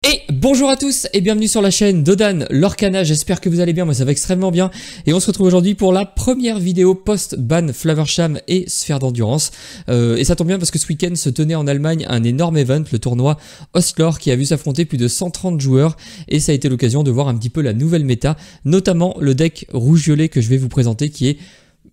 Et bonjour à tous et bienvenue sur la chaîne Dodan Lorcana, j'espère que vous allez bien, moi ça va extrêmement bien. Et on se retrouve aujourd'hui pour la première vidéo post-ban Flavorsham et Sphère d'Endurance. Et ça tombe bien parce que ce week-end se tenait en Allemagne un énorme event, le tournoi Ostlor, qui a vu s'affronter plus de 130 joueurs. Et ça a été l'occasion de voir un petit peu la nouvelle méta, notamment le deck rouge-violet que je vais vous présenter qui est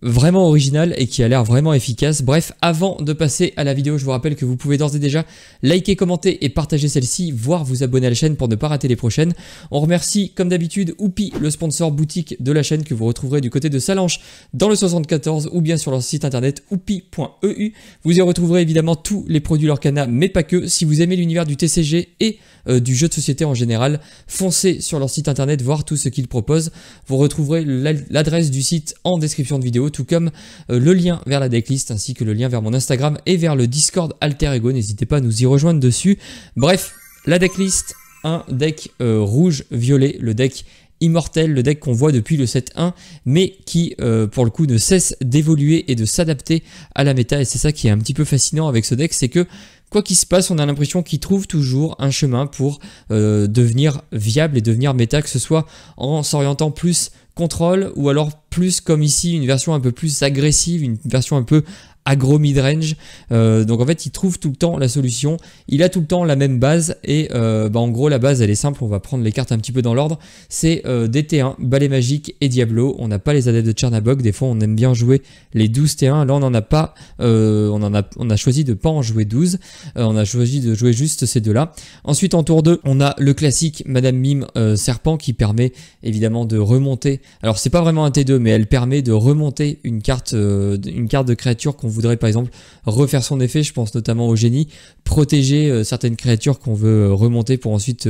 vraiment original et qui a l'air vraiment efficace. Bref, avant de passer à la vidéo, je vous rappelle que vous pouvez d'ores et déjà liker, commenter et partager celle-ci, voire vous abonner à la chaîne pour ne pas rater les prochaines. On remercie comme d'habitude Oupi, le sponsor boutique de la chaîne que vous retrouverez du côté de Salanches dans le 74 ou bien sur leur site internet oupi.eu. Vous y retrouverez évidemment tous les produits Lorcana, mais pas que. Si vous aimez l'univers du TCG et du jeu de société en général, foncez sur leur site internet voir tout ce qu'ils proposent. Vous retrouverez l'adresse du site en description de vidéo, tout comme le lien vers la decklist ainsi que le lien vers mon Instagram et vers le Discord Alter Ego. N'hésitez pas à nous y rejoindre dessus. Bref, la decklist, un deck rouge-violet, le deck immortel, le deck qu'on voit depuis le 7-1, mais qui pour le coup ne cesse d'évoluer et de s'adapter à la méta. Et c'est ça qui est un petit peu fascinant avec ce deck, c'est que quoi qu'il se passe, on a l'impression qu'il trouve toujours un chemin pour devenir viable et devenir méta, que ce soit en s'orientant plus contrôle ou alors plus comme ici une version un peu plus agressive, une version un peu agro mid-range. Donc en fait il trouve tout le temps la solution, il a tout le temps la même base et en gros la base elle est simple, on va prendre les cartes un petit peu dans l'ordre, c'est des T1, Balai Magique et Diablo. On n'a pas les adeptes de Chernabog, des fois on aime bien jouer les 12 T1, là on n'en a pas, on a choisi de pas en jouer 12, on a choisi de jouer juste ces deux là. Ensuite en tour 2 on a le classique Madame Mime Serpent qui permet évidemment de remonter, alors c'est pas vraiment un T2 mais elle permet de remonter une carte de créature qu'on voudrait par exemple refaire son effet. Je pense notamment au génie, protéger certaines créatures qu'on veut remonter pour ensuite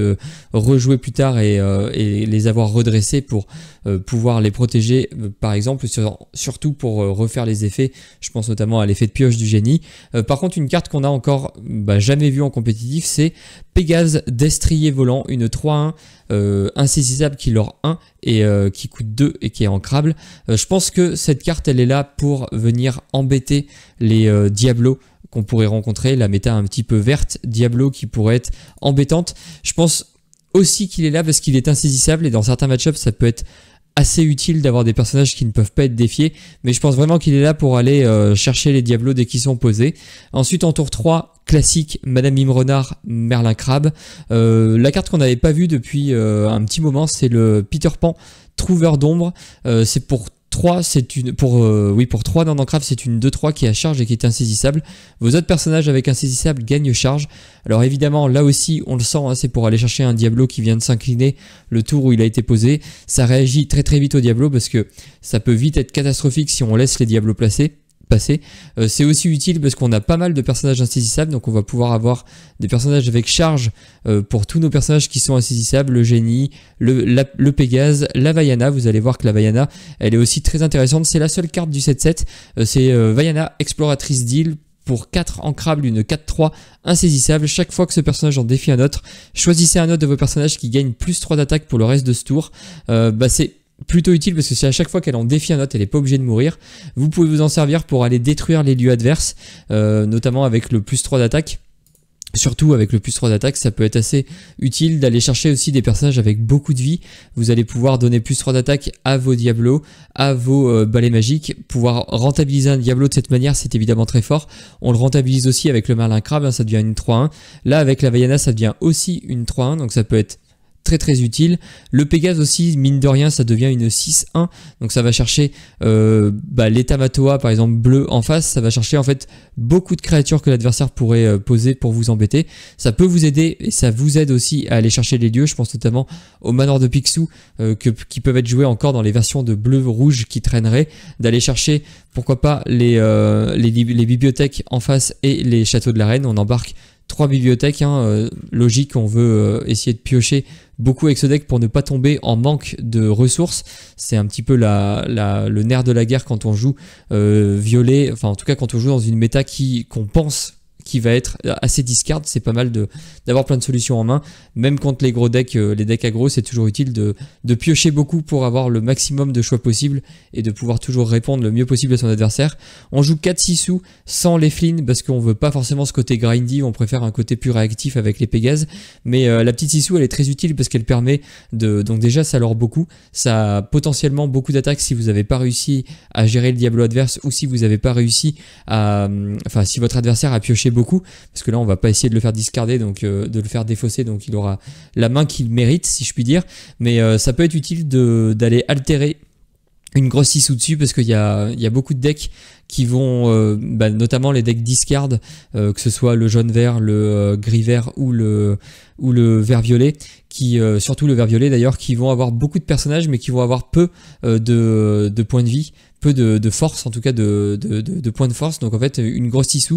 rejouer plus tard et les avoir redressées pour pouvoir les protéger par exemple, surtout pour refaire les effets. Je pense notamment à l'effet de pioche du génie. Par contre une carte qu'on a encore jamais vue en compétitif, c'est Pégase Destrier Volant, une 3-1 insaisissable qui lore 1 et qui coûte 2 et qui est ancrable. Je pense que cette carte elle est là pour venir embêter les Diablos qu'on pourrait rencontrer, la méta un petit peu verte, Diablo qui pourrait être embêtante. Je pense aussi qu'il est là parce qu'il est insaisissable et dans certains match-ups ça peut être assez utile d'avoir des personnages qui ne peuvent pas être défiés, mais je pense vraiment qu'il est là pour aller chercher les Diablos dès qu'ils sont posés. Ensuite en tour 3, classique Madame Mime Renard, Merlin Crabe. La carte qu'on n'avait pas vue depuis un petit moment, c'est le Peter Pan Trouveur d'ombre. C'est pour 3, c'est une pour 3 dans Crabe, c'est une 2-3 qui a charge et qui est insaisissable. Vos autres personnages avec insaisissable gagnent charge. Alors évidemment là aussi on le sent, hein, c'est pour aller chercher un Diablo qui vient de s'incliner le tour où il a été posé. Ça réagit très très vite au Diablo parce que ça peut vite être catastrophique si on laisse les Diablos passer. C'est aussi utile parce qu'on a pas mal de personnages insaisissables, donc on va pouvoir avoir des personnages avec charge pour tous nos personnages qui sont insaisissables, le génie, le Pégase, la Vaiana. Vous allez voir que la Vaiana elle est aussi très intéressante, c'est la seule carte du 7-7, c'est Vaiana Exploratrice d'île pour 4 ancrables, une 4-3 insaisissable. Chaque fois que ce personnage en défie un autre, choisissez un autre de vos personnages qui gagne plus 3 d'attaque pour le reste de ce tour. C'est plutôt utile parce que c'est à chaque fois qu'elle en défie un autre, elle n'est pas obligée de mourir. Vous pouvez vous en servir pour aller détruire les lieux adverses, notamment avec le plus 3 d'attaque. Surtout avec le plus 3 d'attaque, ça peut être assez utile d'aller chercher aussi des personnages avec beaucoup de vie. Vous allez pouvoir donner plus 3 d'attaque à vos Diablos, à vos balais magiques. Pouvoir rentabiliser un Diablo de cette manière, c'est évidemment très fort. On le rentabilise aussi avec le Merlin Crabe, hein, ça devient une 3-1. Là, avec la Vaiana, ça devient aussi une 3-1, donc ça peut être très très utile. Le Pégase aussi, mine de rien, ça devient une 6-1, donc ça va chercher l'état Matoa par exemple bleu en face, ça va chercher en fait beaucoup de créatures que l'adversaire pourrait poser pour vous embêter. Ça peut vous aider et ça vous aide aussi à aller chercher les lieux. Je pense notamment au Manoir de Picsou qui peuvent être joués encore dans les versions de bleu-rouge qui traîneraient, d'aller chercher pourquoi pas les bibliothèques en face et les châteaux de la reine. On embarque 3 bibliothèques, hein, logique, on veut essayer de piocher beaucoup avec ce deck pour ne pas tomber en manque de ressources. C'est un petit peu le nerf de la guerre quand on joue violet, enfin en tout cas quand on joue dans une méta qu'on pense qui va être assez discard. C'est pas mal d'avoir plein de solutions en main. Même contre les gros decks, les decks aggro, c'est toujours utile de piocher beaucoup pour avoir le maximum de choix possible et de pouvoir toujours répondre le mieux possible à son adversaire. On joue 4 Sisu sans les Flynn parce qu'on veut pas forcément ce côté grindy, on préfère un côté plus réactif avec les Pégases. Mais la petite Sisu, elle est très utile parce qu'elle permet de... Donc déjà, ça lore beaucoup. Ça a potentiellement beaucoup d'attaques si vous n'avez pas réussi à gérer le Diablo adverse ou si vous n'avez pas réussi à... Enfin, si votre adversaire a pioché beaucoup. Parce que là, on va pas essayer de le faire discarder, donc de le faire défausser. Donc il aura la main qu'il mérite, si je puis dire. Mais ça peut être utile d'aller altérer une grosse Sisu dessus parce qu'il y a beaucoup de decks qui vont, notamment les decks discard, que ce soit le jaune-vert, le gris-vert ou le vert-violet, qui surtout le vert-violet d'ailleurs, qui vont avoir beaucoup de personnages mais qui vont avoir peu de points de vie, peu de force, en tout cas de points de force. Donc en fait, une grosse Sisu,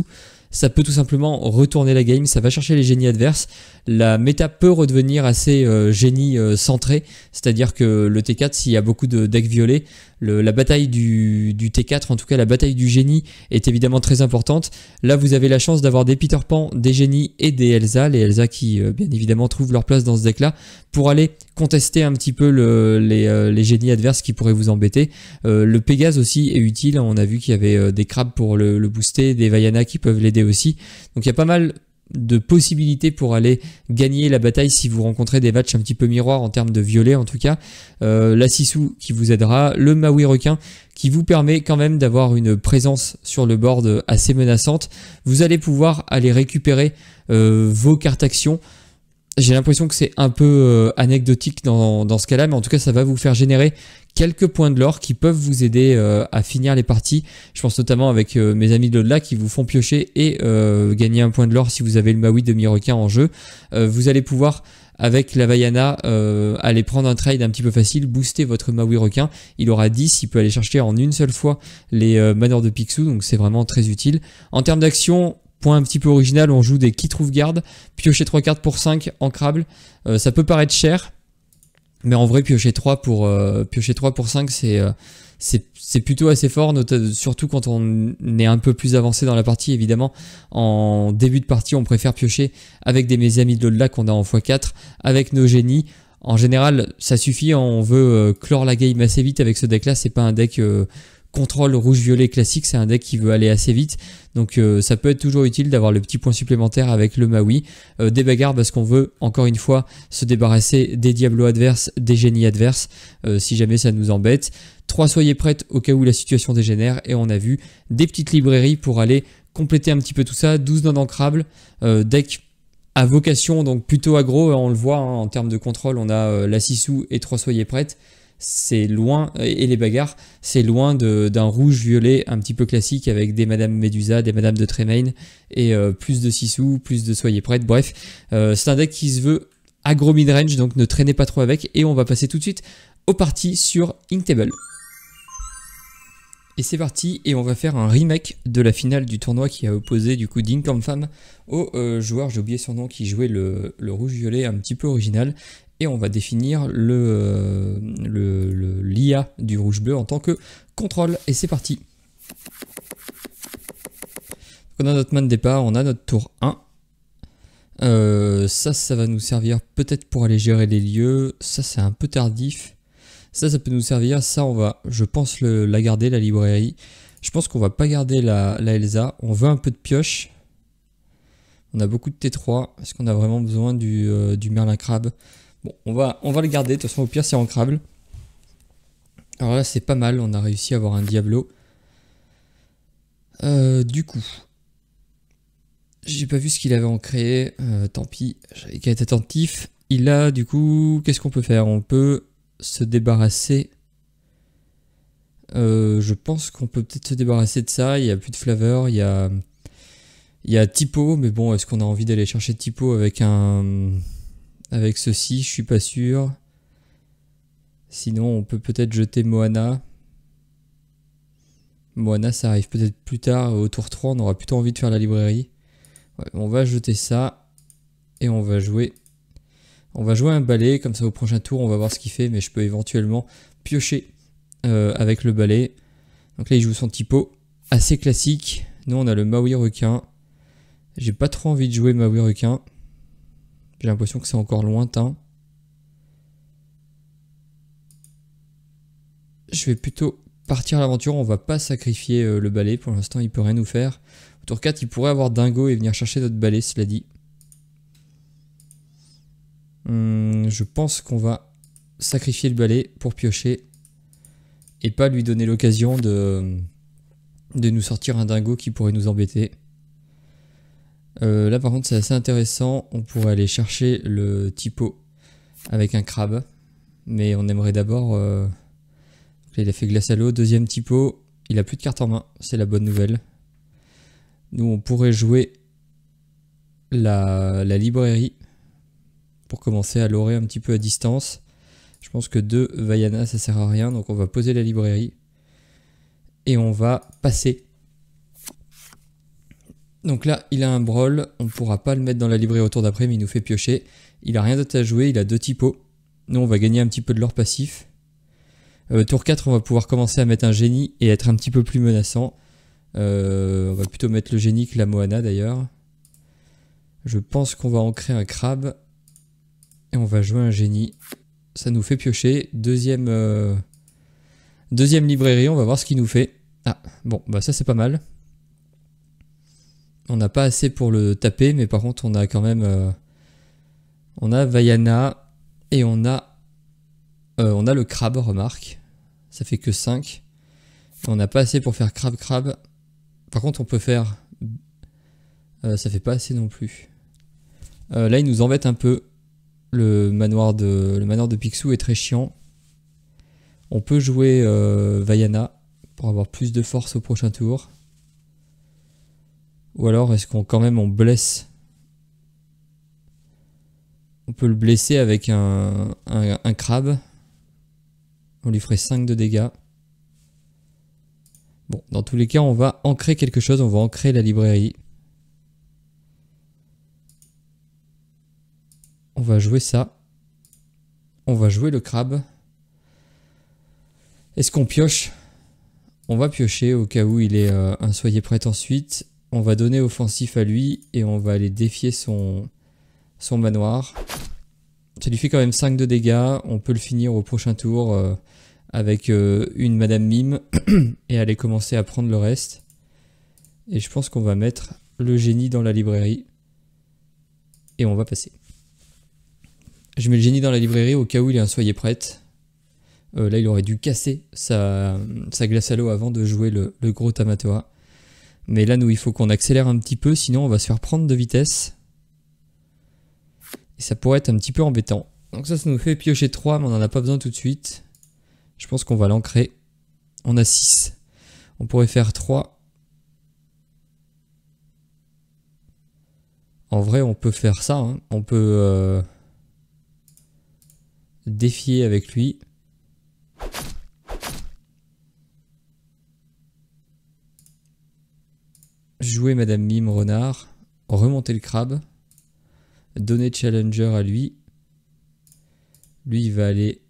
ça peut tout simplement retourner la game, ça va chercher les génies adverses. La méta peut redevenir assez génie centré, c'est-à-dire que le T4, s'il y a beaucoup de decks violets, la bataille du T4, en tout cas la bataille du génie, est évidemment très importante. Là, vous avez la chance d'avoir des Peter Pan, des génies et des Elsa, les Elsa qui bien évidemment trouvent leur place dans ce deck-là, pour aller contester un petit peu les génies adverses qui pourraient vous embêter. Le Pégase aussi est utile, on a vu qu'il y avait des crabes pour le booster, des Vaiana qui peuvent l'aider aussi. Donc il y a pas mal de possibilités pour aller gagner la bataille si vous rencontrez des matchs un petit peu miroirs en termes de violet en tout cas. La Sisu qui vous aidera, le Maui requin qui vous permet quand même d'avoir une présence sur le board assez menaçante. Vous allez pouvoir aller récupérer vos cartes actions. J'ai l'impression que c'est un peu anecdotique dans ce cas-là, mais en tout cas ça va vous faire générer quelques points de l'or qui peuvent vous aider à finir les parties. Je pense notamment avec mes amis de l'au-delà qui vous font piocher et gagner un point de l'or si vous avez le Maui demi-requin en jeu. Vous allez pouvoir, avec la Vaiana, aller prendre un trade un petit peu facile, booster votre Maui requin. Il aura 10, il peut aller chercher en une seule fois les manors de Picsou, donc c'est vraiment très utile. En termes d'action, point un petit peu original, on joue des Kit Trouve-Garde, piocher 3 cartes pour 5, ancrable. Ça peut paraître cher, mais en vrai, piocher 3 pour 5, c'est plutôt assez fort, surtout quand on est un peu plus avancé dans la partie. Évidemment, en début de partie, on préfère piocher avec mes amis de l'au-delà qu'on a en x4, avec nos génies. En général, ça suffit, on veut clore la game assez vite avec ce deck-là, c'est pas un deck... contrôle rouge-violet classique, c'est un deck qui veut aller assez vite, donc ça peut être toujours utile d'avoir le petit point supplémentaire avec le Maui. Des bagarres parce qu'on veut encore une fois se débarrasser des Diablos adverses, des génies adverses, si jamais ça nous embête. 3 soyez prêtes au cas où la situation dégénère, et on a vu des petites librairies pour aller compléter un petit peu tout ça. 12 non ancrables, deck à vocation donc plutôt aggro, on le voit en termes de contrôle, on a la Sisu et 3 soyez prêtes. C'est loin, et les bagarres, c'est loin d'un rouge-violet un petit peu classique avec des Madame Médusa, des Madame de Tremaine et plus de Sisu, plus de Soyez prêtes. Bref, c'est un deck qui se veut aggro mid-range, donc ne traînez pas trop avec, et on va passer tout de suite aux parties sur Inktable. Et c'est parti, et on va faire un remake de la finale du tournoi qui a opposé du coup Ding Fam au joueur, j'ai oublié son nom, qui jouait le rouge-violet un petit peu original. Et on va définir l'IA du rouge-bleu en tant que contrôle. Et c'est parti. On a notre main de départ, on a notre tour 1. Ça va nous servir peut-être pour aller gérer les lieux. Ça, c'est un peu tardif. Ça peut nous servir. Ça, on va, je pense, la garder, la librairie. Je pense qu'on va pas garder la Elsa. On veut un peu de pioche. On a beaucoup de T3. Est-ce qu'on a vraiment besoin du Merlin Crabe? Bon, on va le garder, de toute façon au pire c'est ancrable. Alors là c'est pas mal, on a réussi à avoir un Diablo. Du coup, j'ai pas vu ce qu'il avait ancré, tant pis, j'avais qu'à être attentif. Il a du coup, qu'est-ce qu'on peut faire? On peut se débarrasser. Je pense qu'on peut peut-être se débarrasser de ça, il n'y a plus de flavor, il y a Typo, mais bon, est-ce qu'on a envie d'aller chercher Typo avec avec ceci, je suis pas sûr. Sinon, on peut peut-être jeter Moana. Moana, ça arrive peut-être plus tard, au tour 3, on aura plutôt envie de faire la librairie. Ouais, on va jeter ça. Et on va jouer un balai, comme ça au prochain tour, on va voir ce qu'il fait, mais je peux éventuellement piocher avec le balai. Donc là, il joue son Typo, assez classique. Nous, on a le Maui requin. J'ai pas trop envie de jouer Maui requin. J'ai l'impression que c'est encore lointain. Je vais plutôt partir à l'aventure. On va pas sacrifier le balai. Pour l'instant, il peut rien nous faire. Au tour 4, il pourrait avoir Dingo et venir chercher notre balai, cela dit. Je pense qu'on va sacrifier le balai pour piocher. Et pas lui donner l'occasion de nous sortir un Dingo qui pourrait nous embêter. Là par contre c'est assez intéressant, on pourrait aller chercher le typo avec un crabe, mais on aimerait d'abord... il a fait glace à l'eau, deuxième typo, il a plus de cartes en main, c'est la bonne nouvelle. Nous on pourrait jouer la librairie pour commencer à lorer un petit peu à distance. Je pense que 2 Vaiana ça sert à rien, donc on va poser la librairie et on va passer. Donc là, il a un brawl, on ne pourra pas le mettre dans la librairie au tour d'après, mais il nous fait piocher. Il a rien d'autre à jouer, il a 2 typos. Nous, on va gagner un petit peu de l'or passif. Tour 4, on va pouvoir commencer à mettre un génie et être un petit peu plus menaçant. On va plutôt mettre le génie que la Moana d'ailleurs. Je pense qu'on va ancrer un crabe. Et on va jouer un génie. Ça nous fait piocher. Deuxième librairie, on va voir ce qu'il nous fait. Ah, bon, bah ça c'est pas mal. On n'a pas assez pour le taper, mais par contre on a quand même... on a Vaiana et on a le crabe, remarque. Ça fait que 5. Et on n'a pas assez pour faire crabe. Par contre on peut faire... ça fait pas assez non plus. Là il nous embête un peu. Le manoir de Picsou est très chiant. On peut jouer Vaiana pour avoir plus de force au prochain tour. Ou alors est-ce qu'on quand même on blesse? On peut le blesser avec un crabe. On lui ferait 5 de dégâts. Bon, dans tous les cas, on va ancrer quelque chose. On va ancrer la librairie. On va jouer ça. On va jouer le crabe. Est-ce qu'on pioche? On va piocher au cas où il est un soyez prêt ensuite. On va donner offensif à lui et on va aller défier son manoir. Ça lui fait quand même 5 de dégâts. On peut le finir au prochain tour avec une Madame Mime et aller commencer à prendre le reste. Et je pense qu'on va mettre le génie dans la librairie. Et on va passer. Je mets le génie dans la librairie au cas où il est un soyez prête. Là il aurait dû casser sa glace à l'eau avant de jouer le gros Tamatoa. Mais là, nous, il faut qu'on accélère un petit peu, sinon on va se faire prendre de vitesse. Et ça pourrait être un petit peu embêtant. Donc ça nous fait piocher 3, mais on n'en a pas besoin tout de suite. Je pense qu'on va l'ancrer. On a 6. On pourrait faire 3. En vrai, on peut faire ça. Hein. On peut défier avec lui. Jouer Madame Mime Renard, remonter le crabe, donner challenger à lui. Lui il va aller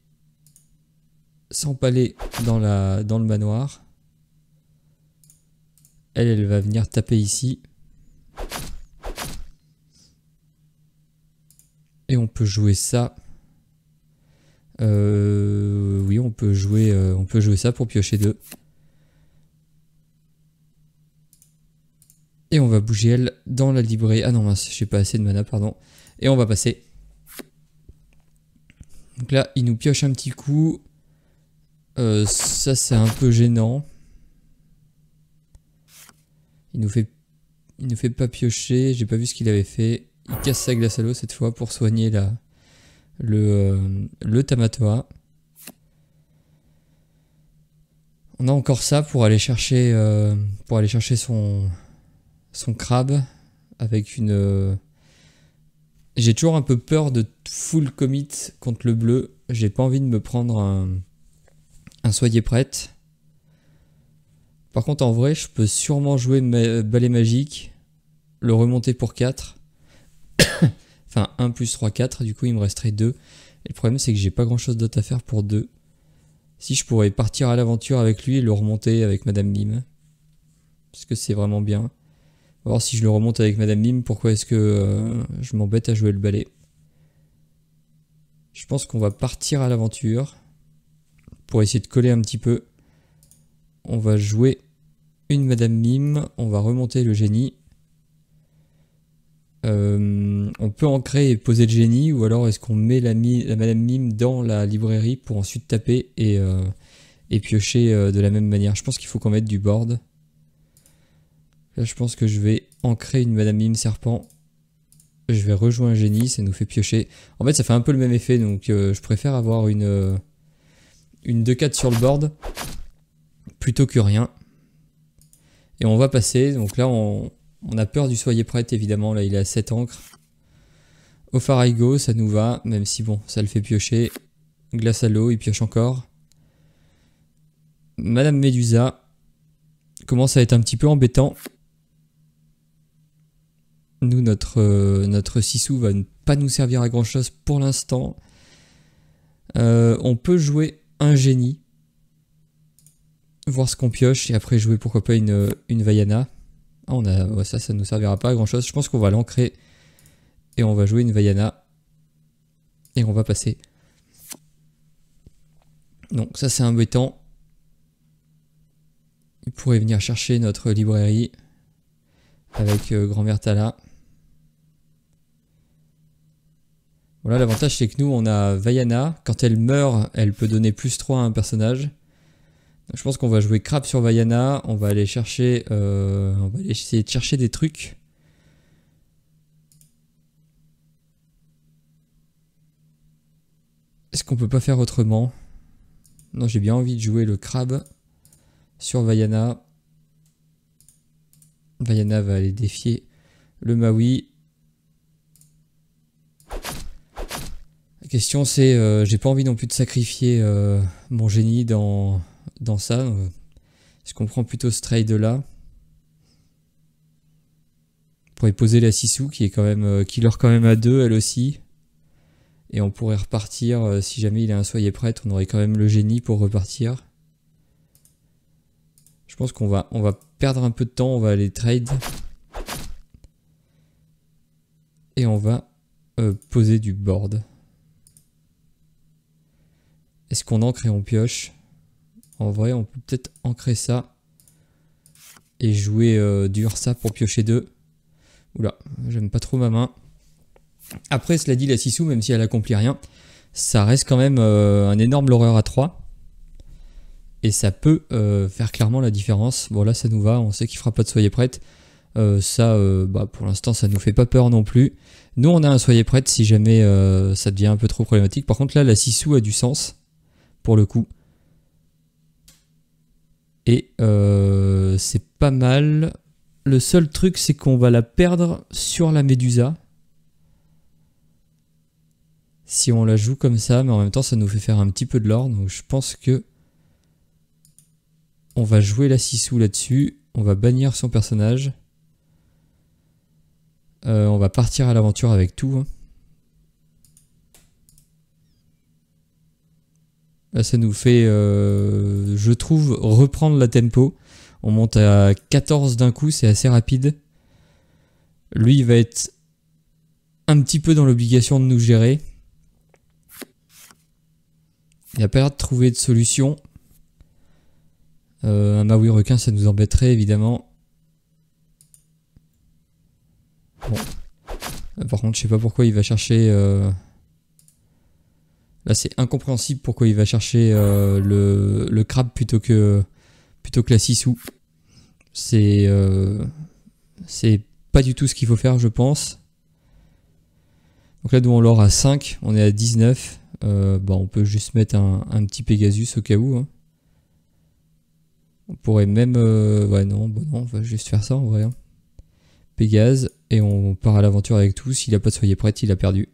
s'empaler dans le manoir. Elle va venir taper ici. Et on peut jouer ça. Oui, on peut jouer ça pour piocher 2. Et on va bouger elle dans la librairie. Ah non mince, j'ai pas assez de mana, pardon. Et on va passer. Donc là, il nous pioche un petit coup. Ça c'est un peu gênant. Il nous fait pas piocher. J'ai pas vu ce qu'il avait fait. Il casse sa glace à l'eau cette fois pour soigner le Tamatoa. On a encore ça pour aller chercher son crabe avec une... J'ai toujours un peu peur de full commit contre le bleu. J'ai pas envie de me prendre un soyez prête. Par contre en vrai je peux sûrement jouer balai magique, le remonter pour 4. Enfin 1 plus 3, 4, du coup il me resterait 2. Et le problème c'est que j'ai pas grand chose d'autre à faire pour 2. Si je pourrais partir à l'aventure avec lui et le remonter avec Madame Mime. Parce que c'est vraiment bien. On va voir si je le remonte avec Madame Mime. Pourquoi est-ce que je m'embête à jouer le balai? Je pense qu'on va partir à l'aventure. Pour essayer de coller un petit peu. On va jouer une Madame Mime. On va remonter le génie. On peut ancrer et poser le génie. Ou alors est-ce qu'on met la Madame Mime dans la librairie pour ensuite taper et piocher de la même manière. Je pense qu'il faut qu'on mette du board. Là, je pense que je vais ancrer une Madame Mime serpent. Je vais rejouer un génie, ça nous fait piocher. En fait, ça fait un peu le même effet, donc je préfère avoir une 2-4 sur le board plutôt que rien. Et on va passer. Donc là, on a peur du soyez prête, évidemment. Là, il est à 7 encres. Au Farago, ça nous va, même si bon, ça le fait piocher. Glace à l'eau, il pioche encore. Madame Médusa commence à être un petit peu embêtant. Nous, notre Sissou va ne pas nous servir à grand chose pour l'instant. On peut jouer un génie. Voir ce qu'on pioche et après jouer pourquoi pas une Vaiana. Ah, ça nous servira pas à grand chose. Je pense qu'on va l'ancrer et on va jouer une Vaiana. Et on va passer. Donc ça c'est embêtant. Il pourrait venir chercher notre librairie avec Grand-Mère Tala. Voilà, l'avantage c'est que nous on a Vaiana. Quand elle meurt, elle peut donner +3 à un personnage. Donc, je pense qu'on va jouer crabe sur Vaiana. On va aller chercher, on va aller essayer de chercher des trucs. Est-ce qu'on peut pas faire autrement? Non, j'ai bien envie de jouer le crabe sur Vaiana. Vaiana va aller défier le Maui. La question c'est, j'ai pas envie non plus de sacrifier mon génie dans ça. Est-ce qu'on prend plutôt ce trade là? On pourrait poser la Sissou qui est quand même killer quand même à 2 elle aussi. Et on pourrait repartir, si jamais il a un soyez prête, on aurait quand même le génie pour repartir. Je pense qu'on va perdre un peu de temps, on va aller trade. Et on va poser du board. Est-ce qu'on ancre et on pioche? En vrai, on peut peut-être ancrer ça. Et jouer du Ursa pour piocher 2. Oula, j'aime pas trop ma main. Après, cela dit, la Sissou, même si elle accomplit rien, ça reste quand même un énorme l'horreur à 3. Et ça peut faire clairement la différence. Bon là, ça nous va, on sait qu'il fera pas de soyez prête. Pour l'instant, ça nous fait pas peur non plus. Nous, on a un soyez prête si jamais ça devient un peu trop problématique. Par contre, là, la Sissou a du sens, pour le coup. Et c'est pas mal. Le seul truc, c'est qu'on va la perdre sur la Médusa. Si on la joue comme ça, mais en même temps, ça nous fait faire un petit peu de l'or. Donc je pense que on va jouer la Sissou là-dessus. On va bannir son personnage. On va partir à l'aventure avec tout. Hein. Là, ça nous fait, je trouve, reprendre la tempo. On monte à 14 d'un coup, c'est assez rapide. Lui, il va être un petit peu dans l'obligation de nous gérer. Il n'a pas l'air de trouver de solution. Un Maui requin, ça nous embêterait évidemment. Bon. Par contre, je sais pas pourquoi il va chercher... Là, c'est incompréhensible pourquoi il va chercher le crabe plutôt que la Sissou. C'est pas du tout ce qu'il faut faire, je pense. Donc là, nous on l'aura à 5, on est à 19. On peut juste mettre un petit Pegasus au cas où. Hein. On pourrait même... non, on va juste faire ça en vrai. Hein. Pégase, et on part à l'aventure avec tout. S'il n'a pas de soyez prête, il a perdu.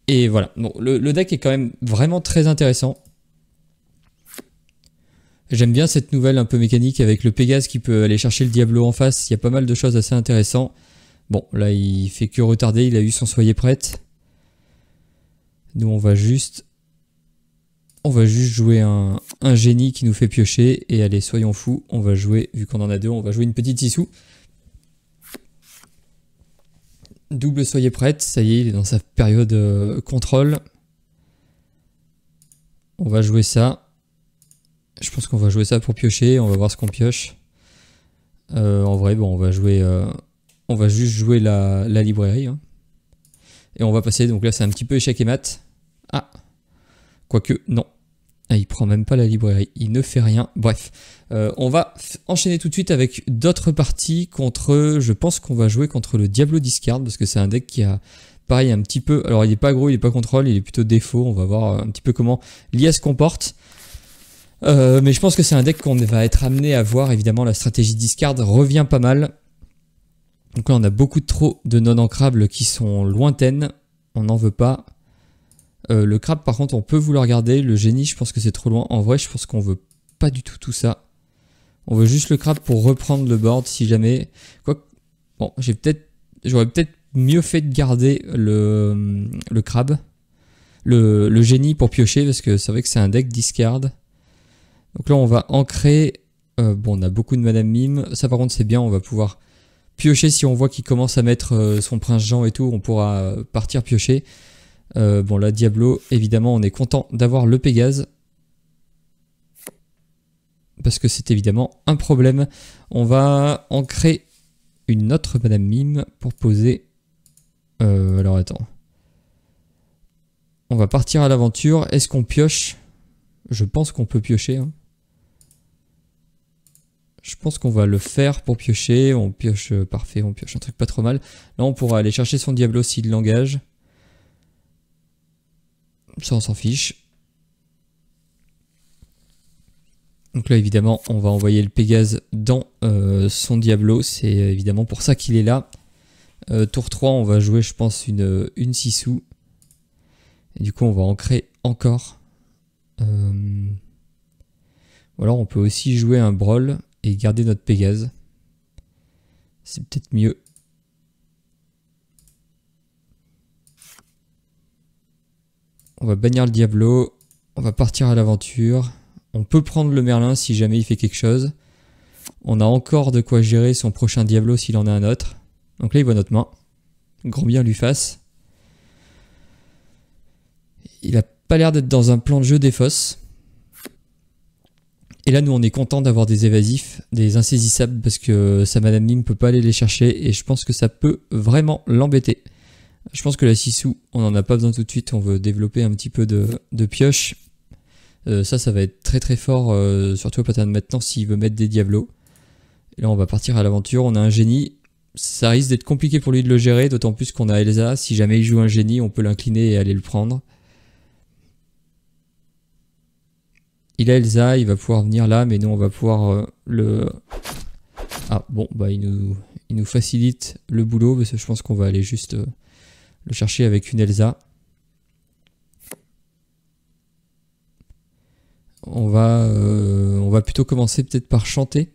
Et voilà, bon, le deck est quand même vraiment très intéressant. J'aime bien cette nouvelle un peu mécanique avec le Pégase qui peut aller chercher le Diablo en face. Il y a pas mal de choses assez intéressantes. Bon, là, il fait que retarder. Il a eu son soyez prête. Nous, on va juste On va juste jouer un génie qui nous fait piocher. Et allez, soyons fous, on va jouer, vu qu'on en a deux, on va jouer une petite Sissou. Double, soyez prête. Ça y est, il est dans sa période contrôle. On va jouer ça. Je pense qu'on va jouer ça pour piocher. On va voir ce qu'on pioche. En vrai, bon, on va jouer... on va juste jouer la librairie. Hein. Et on va passer, donc là c'est un petit peu échec et mat. Ah, quoique, non. Ah, il prend même pas la librairie, il ne fait rien. Bref, on va enchaîner tout de suite avec d'autres parties contre... Je pense qu'on va jouer contre le Diablo Discard, parce que c'est un deck qui a, pareil, un petit peu... Alors il est pas gros, il est pas contrôle, il est plutôt défaut. On va voir un petit peu comment l'IA se comporte. Mais je pense que c'est un deck qu'on va être amené à voir. Évidemment, la stratégie Discard revient pas mal. Donc là, on a beaucoup trop de non-ancrables qui sont lointaines. On n'en veut pas. Le crabe, par contre, on peut vouloir garder. Le génie, je pense que c'est trop loin. En vrai, je pense qu'on veut pas du tout ça. On veut juste le crabe pour reprendre le board si jamais. Quoi, bon, j'aurais peut-être mieux fait de garder le crabe. Le génie pour piocher, parce que c'est vrai que c'est un deck discard. Donc là, on va ancrer. Bon, on a beaucoup de Madame Mime. Ça, par contre, c'est bien. On va pouvoir piocher si on voit qu'il commence à mettre son prince Jean et tout. On pourra partir piocher. Bon, là, Diablo, évidemment, on est content d'avoir le Pégase. Parce que c'est évidemment un problème. On va ancrer une autre Madame Mime pour poser... alors, attends. On va partir à l'aventure. Est-ce qu'on pioche? Je pense qu'on peut piocher. Hein. Je pense qu'on va le faire pour piocher. On pioche, parfait, on pioche un truc pas trop mal. Là, on pourra aller chercher son Diablo s'il l'engage. Ça, on s'en fiche. Donc là, évidemment, on va envoyer le Pégase dans son Diablo. C'est évidemment pour ça qu'il est là. Tour 3, on va jouer, je pense, une Sissou. Et du coup, on va ancrer encore. Ou alors, on peut aussi jouer un Brawl et garder notre Pégase. C'est peut-être mieux. On va bannir le Diablo. On va partir à l'aventure. On peut prendre le Merlin si jamais il fait quelque chose. On a encore de quoi gérer son prochain Diablo s'il en a un autre. Donc là, il voit notre main. Grand bien lui fasse. Il a pas l'air d'être dans un plan de jeu des fosses. Et là, nous, on est content d'avoir des évasifs, des insaisissables, parce que sa Madame Mime ne peut pas aller les chercher, et je pense que ça peut vraiment l'embêter. Je pense que la Sissou, on n'en a pas besoin tout de suite, on veut développer un petit peu de pioche. Ça va être très très fort, surtout au pattern maintenant, s'il veut mettre des Diablos. Et là, on va partir à l'aventure, on a un génie. Ça risque d'être compliqué pour lui de le gérer, d'autant plus qu'on a Elsa. Si jamais il joue un génie, on peut l'incliner et aller le prendre. Il a Elsa, il va pouvoir venir là, mais nous on va pouvoir le... Ah bon, bah il nous facilite le boulot, parce que je pense qu'on va aller juste le chercher avec une Elsa. On va plutôt commencer peut-être par chanter.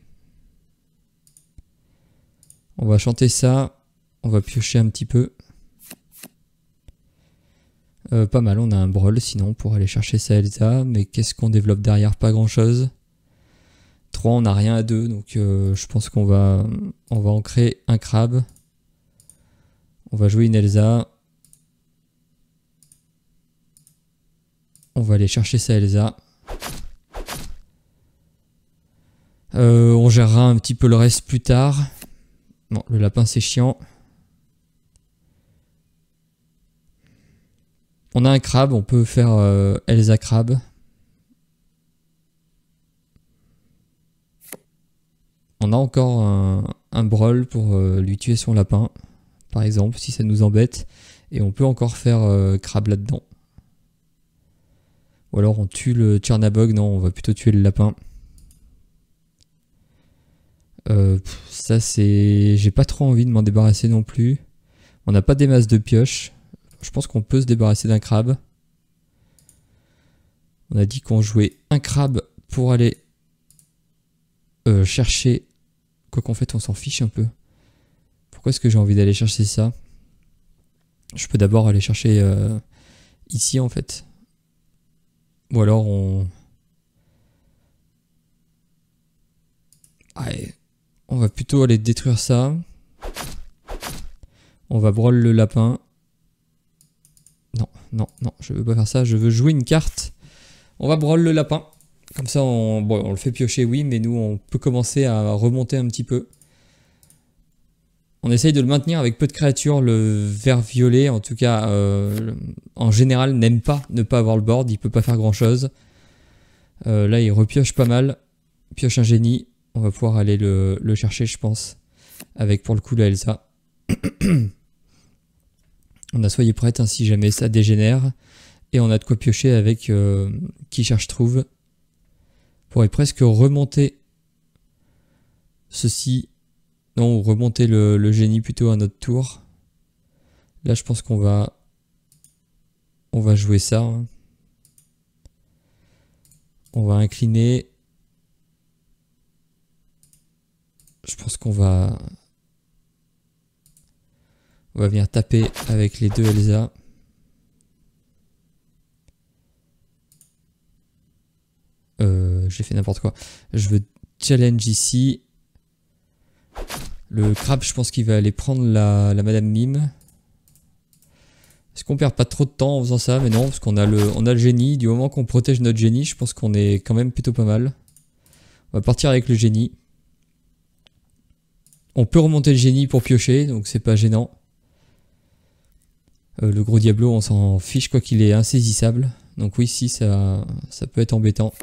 On va chanter ça, on va piocher un petit peu. Pas mal, on a un Brawl sinon pour aller chercher sa Elsa, mais qu'est-ce qu'on développe derrière? Pas grand chose. 3, on n'a rien à 2, donc je pense qu'on va ancrer un crabe. On va jouer une Elsa. On va aller chercher sa Elsa. On gérera un petit peu le reste plus tard. Bon, le lapin c'est chiant. On a un crabe, on peut faire Elsa crabe. On a encore un Brawl pour lui tuer son lapin, par exemple, si ça nous embête. Et on peut encore faire crabe là-dedans. Ou alors on tue le Tchernabog, non, on va plutôt tuer le lapin. Ça c'est... J'ai pas trop envie de m'en débarrasser non plus. On n'a pas des masses de pioche. Je pense qu'on peut se débarrasser d'un crabe. On a dit qu'on jouait un crabe pour aller chercher... Quoi qu'en fait on s'en fiche un peu. Pourquoi est-ce que j'ai envie d'aller chercher ça? Je peux d'abord aller chercher ici en fait. Ou alors on... Allez, on va plutôt aller détruire ça. On va brawl le lapin. Non, non, non, je veux pas faire ça. Je veux jouer une carte. On va brawl le lapin. Comme ça, bon, on le fait piocher, oui, mais nous, on peut commencer à remonter un petit peu. On essaye de le maintenir avec peu de créatures. Le vert violet, en tout cas, en général, n'aime pas ne pas avoir le board. Il peut pas faire grand chose. Là, il repioche pas mal. Pioche un génie. On va pouvoir aller le chercher, je pense. Avec, pour le coup, la Elsa. On a soyez prête, hein, si jamais ça dégénère. Et on a de quoi piocher avec qui cherche trouve. On pourrait presque remonter ceci. Non, remonter le génie plutôt à notre tour. Là, je pense qu'on va... On va jouer ça. Hein. On va incliner. Je pense qu'on va... On va venir taper avec les deux Elsa. J'ai fait n'importe quoi. Je veux challenge ici. Le crabe, je pense qu'il va aller prendre la Madame Mime. Est-ce qu'on perd pas trop de temps en faisant ça? Mais non, parce qu'on a le génie. Du moment qu'on protège notre génie, je pense qu'on est quand même plutôt pas mal. On va partir avec le génie. On peut remonter le génie pour piocher, donc c'est pas gênant. Le gros Diablo, on s'en fiche, quoi qu'il est insaisissable. Donc oui, si, ça peut être embêtant.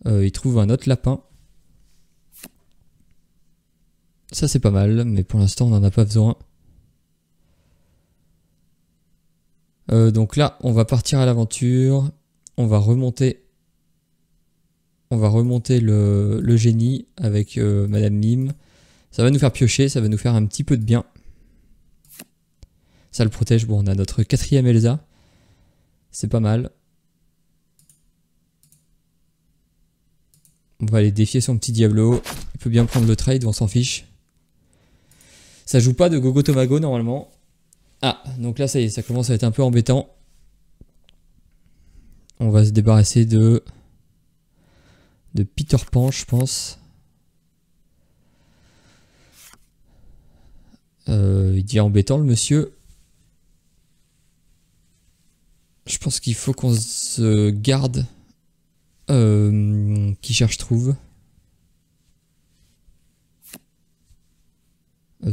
Il trouve un autre lapin. Ça, c'est pas mal, mais pour l'instant, on n'en a pas besoin. Donc là, on va partir à l'aventure. On va remonter le génie avec Madame Mime. Ça va nous faire piocher, ça va nous faire un petit peu de bien. Ça le protège. Bon, on a notre 4e Elsa. C'est pas mal. On va aller défier son petit Diablo. Il peut bien prendre le trade, on s'en fiche. Ça joue pas de Gogo Tomago normalement. Ah, donc là ça y est, ça commence à être un peu embêtant. On va se débarrasser de Peter Pan, je pense. Il dit embêtant le monsieur. Je pense qu'il faut qu'on se garde. Qui cherche trouve.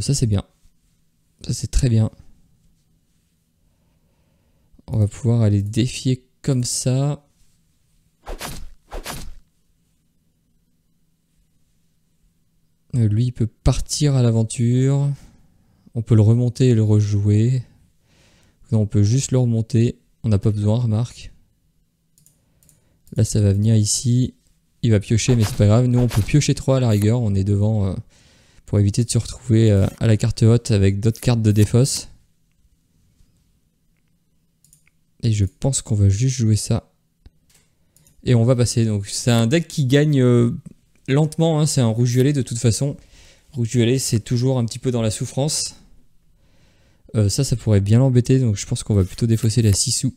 Ça c'est bien. Ça c'est très bien. On va pouvoir aller défier comme ça. Lui il peut partir à l'aventure. On peut le remonter et le rejouer. Non, on peut juste le remonter. On n'a pas besoin, remarque. Là ça va venir ici. Il va piocher mais c'est pas grave. Nous on peut piocher 3 à la rigueur. On est devant pour éviter de se retrouver à la carte haute avec d'autres cartes de défausse. Et je pense qu'on va juste jouer ça. Et on va passer. Donc c'est un deck qui gagne lentement. Hein. C'est un rouge-violet de toute façon. Rouge-violet c'est toujours un petit peu dans la souffrance. Ça pourrait bien l'embêter. Donc je pense qu'on va plutôt défausser la 6 sous.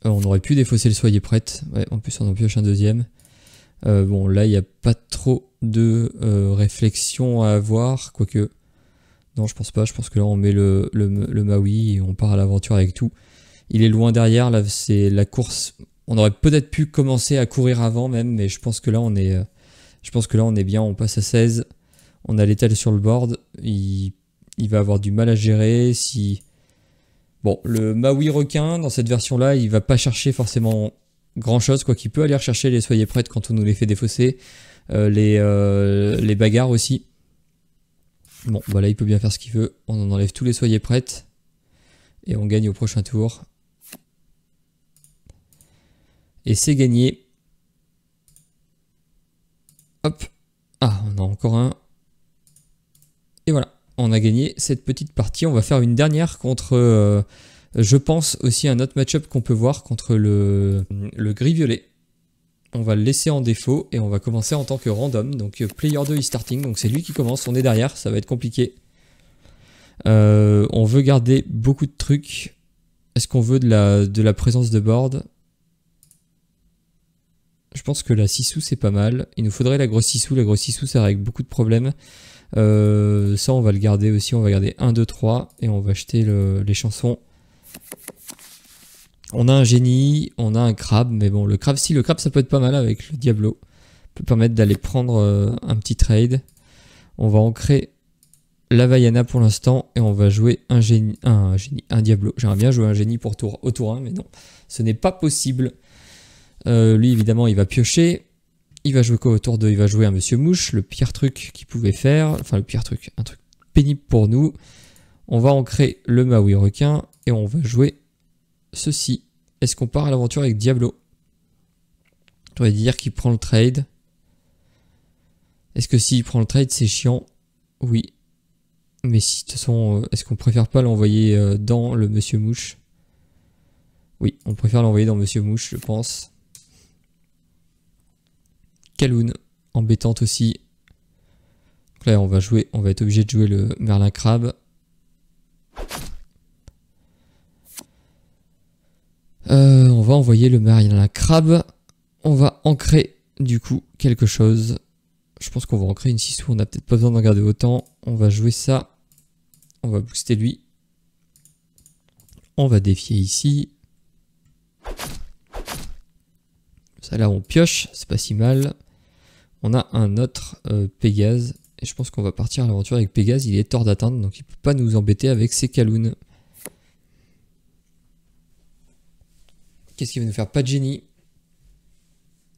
On aurait pu défausser le soyez prête. Ouais, en plus on en pioche un deuxième. Bon là il n'y a pas trop de réflexion à avoir. Quoique... Non, je pense pas. Je pense que là, on met le Maui et on part à l'aventure avec tout. Il est loin derrière. Là, c'est la course. On aurait peut-être pu commencer à courir avant même, mais je pense que là, on est bien. On passe à 16. On a l'étal sur le board. Il va avoir du mal à gérer. Bon, le Maui requin, dans cette version-là, il va pas chercher forcément grand-chose. Quoi qu'il peut aller rechercher les soyez prêtes quand on nous les fait défausser. Les bagarres aussi. Bon, voilà, il peut bien faire ce qu'il veut. On en enlève tous les soyez prêtes. Et on gagne au prochain tour. Et c'est gagné. Hop. Ah, on a encore un. Et voilà, on a gagné cette petite partie. On va faire une dernière contre, je pense, aussi un autre match-up qu'on peut voir contre le gris-violet. On va le laisser en défaut et on va commencer en tant que random. Donc player 2 is starting, donc c'est lui qui commence, on est derrière, ça va être compliqué. On veut garder beaucoup de trucs. Est-ce qu'on veut de la présence de board? Je pense que la 6 sous c'est pas mal. Il nous faudrait la grosse 6 sous. La grosse 6 sous ça règle beaucoup de problèmes. Ça on va le garder aussi. On va garder 1, 2, 3. Et on va acheter les chansons. On a un génie. On a un crabe. Mais bon le crabe, si le crabe ça peut être pas mal avec le Diablo. Peut permettre d'aller prendre un petit trade. On va ancrer la Vaiana pour l'instant. Et on va jouer un Diablo. J'aimerais bien jouer un génie pour au tour 1. Mais non, ce n'est pas possible. Lui évidemment il va piocher. Il va jouer quoi au tour 2? Il va jouer un Monsieur Mouche, le pire truc qu'il pouvait faire. Enfin le pire truc, un truc pénible pour nous. On va ancrer le Maui requin et on va jouer ceci. Est-ce qu'on part à l'aventure avec Diablo? Je vais dire qu'il prend le trade. Est-ce que s'il prend le trade c'est chiant? Oui. Mais si de toute façon, est-ce qu'on préfère pas l'envoyer dans le Monsieur Mouche? Oui, on préfère l'envoyer dans Monsieur Mouche je pense. Kaloun, embêtante aussi. Donc là on va être obligé de jouer le Merlin Crabe. On va envoyer le Merlin Crabe. On va ancrer du coup quelque chose. Je pense qu'on va ancrer une 6 sous, on n'a peut-être pas besoin d'en garder autant. On va jouer ça. On va booster lui. On va défier ici. Ça là on pioche, c'est pas si mal. On a un autre Pégase. Et je pense qu'on va partir à l'aventure avec Pégase. Il est hors d'atteinte, donc il peut pas nous embêter avec ses Kaloun. Qu'est-ce qu'il va nous faire? Pas de génie.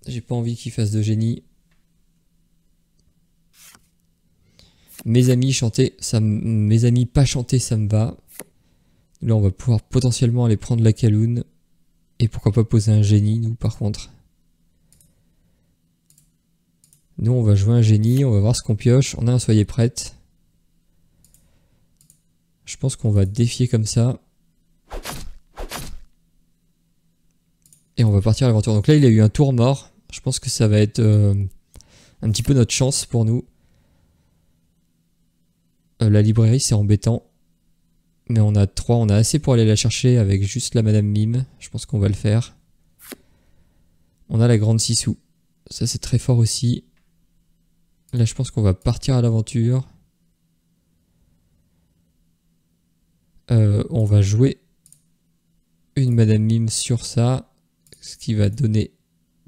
J'ai pas envie qu'il fasse de génie. Mes amis chanter, mes amis pas chanter, ça me va. Là on va pouvoir potentiellement aller prendre la Kaloun. Et pourquoi pas poser un génie nous par contre. Nous on va jouer un génie, on va voir ce qu'on pioche. On a un soyez prête. Je pense qu'on va défier comme ça. Et on va partir à l'aventure. Donc là il a eu un tour mort. Je pense que ça va être un petit peu notre chance pour nous. La librairie c'est embêtant. Mais on a 3, on a assez pour aller la chercher avec juste la Madame Mime. Je pense qu'on va le faire. On a la grande 6 sous. Ça c'est très fort aussi. Là je pense qu'on va partir à l'aventure. On va jouer une Madame Mime sur ça. Ce qui va donner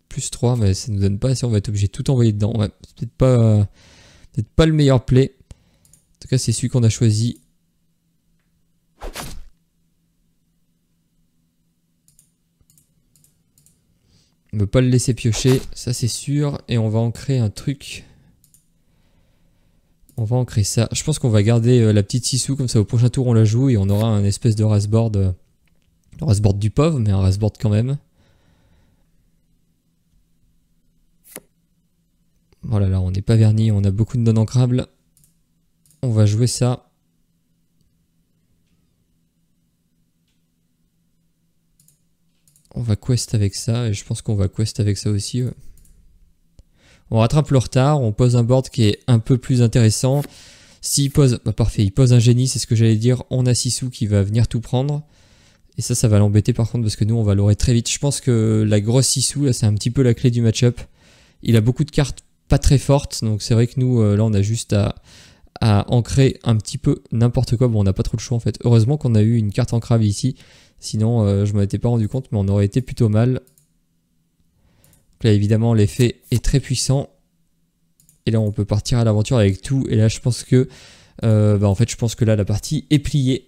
plus 3. Mais ça ne nous donne pas assez. On va être obligé de tout envoyer dedans. Ouais, c'est peut-être pas le meilleur play. En tout cas c'est celui qu'on a choisi. On ne peut pas le laisser piocher, ça c'est sûr. Et on va ancrer un truc. On va ancrer ça. Je pense qu'on va garder la petite 6 sous, comme ça au prochain tour on la joue et on aura un espèce de raceboard. Le raceboard du pauvre, mais un raceboard quand même. Voilà, là on n'est pas verni, on a beaucoup de non ancrables. On va jouer ça. On va quest avec ça, et je pense qu'on va quest avec ça aussi. Ouais. On rattrape le retard, on pose un board qui est un peu plus intéressant. S'il pose, bah parfait, il pose un génie, c'est ce que j'allais dire. On a 6 sous qui va venir tout prendre. Et ça va l'embêter par contre, parce que nous on va l'aurer très vite. Je pense que la grosse 6 sous, là c'est un petit peu la clé du match-up. Il a beaucoup de cartes pas très fortes, donc c'est vrai que nous, là on a juste à ancrer un petit peu n'importe quoi. Bon, on n'a pas trop le choix en fait. Heureusement qu'on a eu une carte ancrable ici. Sinon, je m'en étais pas rendu compte, mais on aurait été plutôt mal. Donc là, évidemment, l'effet est très puissant. Et là, on peut partir à l'aventure avec tout. Et là, je pense que, en fait, je pense que là, la partie est pliée.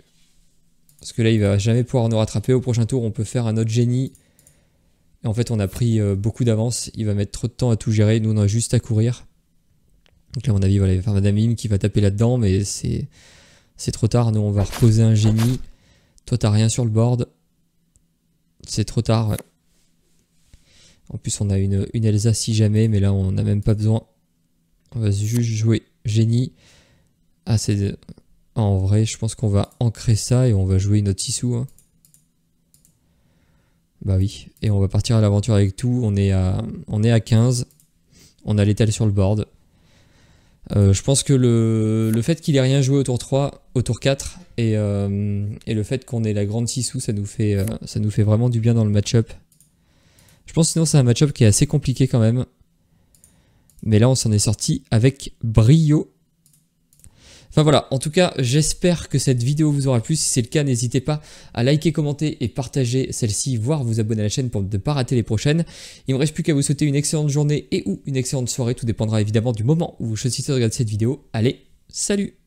Parce que là, il va jamais pouvoir nous rattraper. Au prochain tour, on peut faire un autre génie. Et en fait, on a pris beaucoup d'avance. Il va mettre trop de temps à tout gérer. Nous, on a juste à courir. Donc là, à mon avis, voilà, il va faire Madame Mime qui va taper là-dedans. Mais c'est trop tard. Nous, on va reposer un génie. Toi, t'as rien sur le board. C'est trop tard, ouais. En plus, on a une Elsa si jamais, mais là, on n'a même pas besoin. On va juste jouer génie. Ah, c'est... En vrai, je pense qu'on va ancrer ça et on va jouer une autre 6 sous. Hein. Bah oui. Et on va partir à l'aventure avec tout. On est à 15. On a l'étal sur le board. Je pense que le fait qu'il ait rien joué au tour 3, au tour 4, et le fait qu'on ait la grande 6 ça nous fait vraiment du bien dans le match-up. Je pense que sinon c'est un match-up qui est assez compliqué quand même. Mais là on s'en est sorti avec brio. Enfin voilà, en tout cas, j'espère que cette vidéo vous aura plu. Si c'est le cas, n'hésitez pas à liker, commenter et partager celle-ci, voire vous abonner à la chaîne pour ne pas rater les prochaines. Il ne me reste plus qu'à vous souhaiter une excellente journée et ou une excellente soirée. Tout dépendra évidemment du moment où vous choisissez de regarder cette vidéo. Allez, salut!